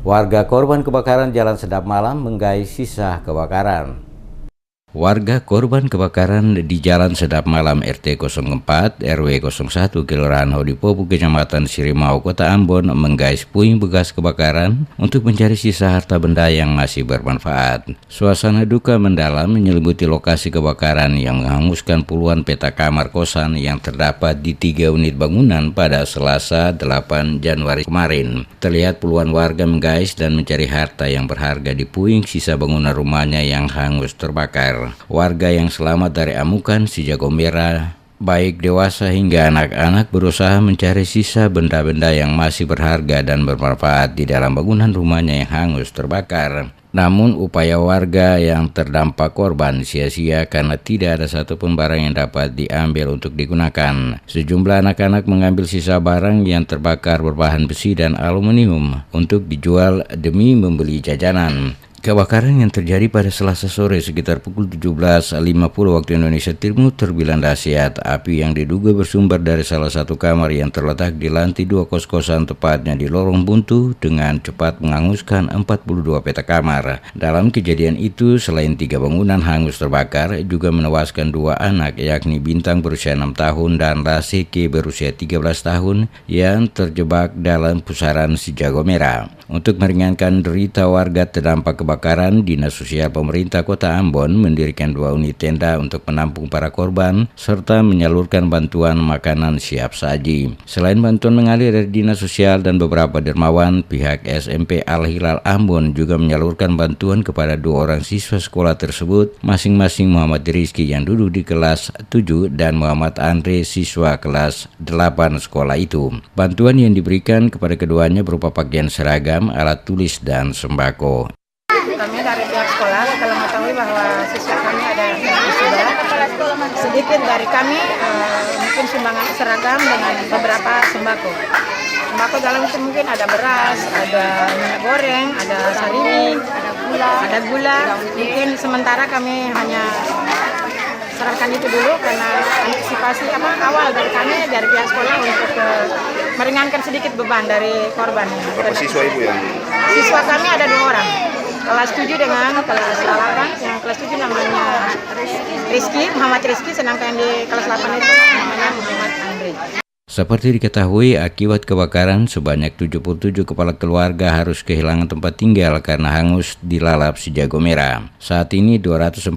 Warga korban kebakaran Jalan Sedap Malam menggais sisa kebakaran. Warga korban kebakaran di Jalan Sedap Malam RT 04 RW 01 Kelurahan Hodipopu Kecamatan Sirimau Kota Ambon menggais puing bekas kebakaran untuk mencari sisa harta benda yang masih bermanfaat. Suasana duka mendalam menyelimuti lokasi kebakaran yang menghanguskan puluhan petak kamar kosan yang terdapat di 3 unit bangunan pada Selasa 8 Januari kemarin. Terlihat puluhan warga menggais dan mencari harta yang berharga di puing sisa bangunan rumahnya yang hangus terbakar. Warga yang selamat dari amukan si jago merah, baik dewasa hingga anak-anak, berusaha mencari sisa benda-benda yang masih berharga dan bermanfaat di dalam bangunan rumahnya yang hangus terbakar. Namun upaya warga yang terdampak korban sia-sia karena tidak ada satupun barang yang dapat diambil untuk digunakan. Sejumlah anak-anak mengambil sisa barang yang terbakar berbahan besi dan aluminium untuk dijual demi membeli jajanan. Kebakaran yang terjadi pada Selasa sore sekitar pukul 17.50 waktu Indonesia Timur terbilang dahsyat. Api yang diduga bersumber dari salah satu kamar yang terletak di lantai 2 kos-kosan, tepatnya di lorong buntu, dengan cepat menghanguskan 42 petak kamar. Dalam kejadian itu, selain 3 bangunan hangus terbakar, juga menewaskan 2 anak, yakni Bintang berusia 6 tahun dan Laseke berusia 13 tahun yang terjebak dalam pusaran si jago merah. Untuk meringankan derita warga terdampak kebakaran, Dinas Sosial Pemerintah Kota Ambon mendirikan 2 unit tenda untuk menampung para korban serta menyalurkan bantuan makanan siap saji. Selain bantuan mengalir dari Dinas Sosial dan beberapa dermawan, pihak SMP Al-Hilal Ambon juga menyalurkan bantuan kepada 2 orang siswa sekolah tersebut, masing-masing Muhammad Rizky yang duduk di kelas 7 dan Muhammad Andre siswa kelas 8 sekolah itu. Bantuan yang diberikan kepada keduanya berupa pakaian seragam, alat tulis, dan sembako. Kami dari pihak sekolah setelah mengetahui bahwa siswa kami ada wisuda, sedikit dari kami mungkin sumbangan seragam dengan beberapa sembako. Sembako dalam itu mungkin ada beras, ada minyak goreng, ada sarimi, ada gula. Mungkin sementara kami hanya serahkan itu dulu karena antisipasi awal dari kami dari pihak sekolah untuk meringankan sedikit beban dari korban. Berapa siswa ibu yang? Siswa kami ada 2 orang, kelas 7 dengan kelas 8. Yang kelas 7 namanya Rizky, Muhammad Rizky, sedangkan di kelas 8 itu namanya Muhammad Andre. Seperti diketahui, akibat kebakaran sebanyak 77 kepala keluarga harus kehilangan tempat tinggal karena hangus dilalap si jago merah. Saat ini 246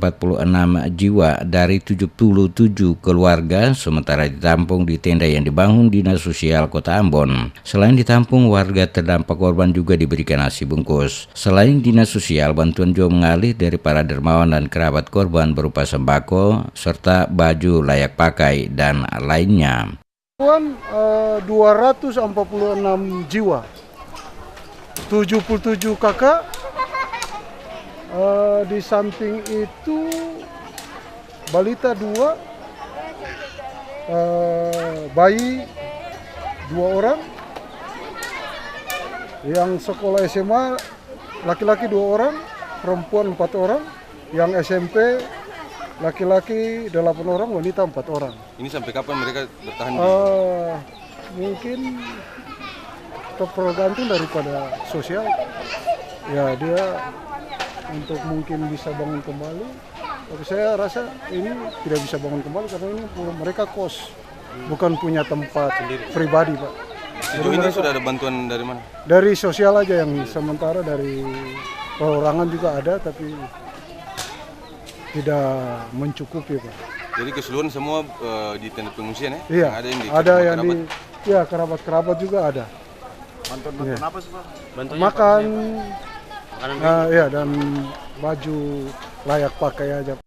jiwa dari 77 keluarga sementara ditampung di tenda yang dibangun Dinas Sosial Kota Ambon. Selain ditampung, warga terdampak korban juga diberikan nasi bungkus. Selain Dinas Sosial, bantuan juga mengalir dari para dermawan dan kerabat korban berupa sembako serta baju layak pakai dan lainnya. 246 jiwa, 77 kakak, di samping itu balita 2, bayi 2 orang, yang sekolah SMA laki-laki 2 orang, perempuan 4 orang, yang SMP laki-laki 8 orang, wanita 4 orang. Ini sampai kapan mereka bertahan? Mungkin tergantung daripada sosial. Ya, dia untuk mungkin bisa bangun kembali. Tapi saya rasa ini tidak bisa bangun kembali karena ini mereka kos, bukan punya tempat pribadi, Pak. Sejauh ini sudah ada bantuan dari mana? Dari sosial aja, yang sementara dari perorangan juga ada, tapi tidak mencukupi, Pak. Jadi keseluruhan semua di tenda pengungsian ya? Iya, ada yang di kerabat juga ada. Bantuan apa sih, Pak? Makan, ya, dan baju layak pakai aja.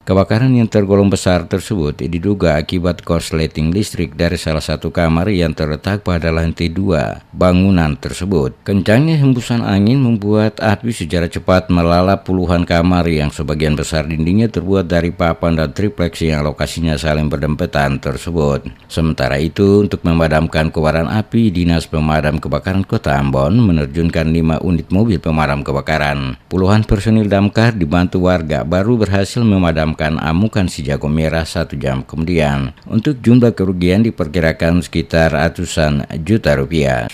Kebakaran yang tergolong besar tersebut diduga akibat korsleting listrik dari salah satu kamar yang terletak pada lantai 2 bangunan tersebut. Kencangnya hembusan angin membuat api secara cepat melalap puluhan kamar yang sebagian besar dindingnya terbuat dari papan dan triplex yang lokasinya saling berdempetan tersebut. Sementara itu, untuk memadamkan kobaran api, Dinas Pemadam Kebakaran Kota Ambon menerjunkan 5 unit mobil pemadam kebakaran. Puluhan personil damkar dibantu warga baru berhasil memadamkan amukan si jago merah 1 jam kemudian. Untuk jumlah kerugian diperkirakan sekitar ratusan juta rupiah.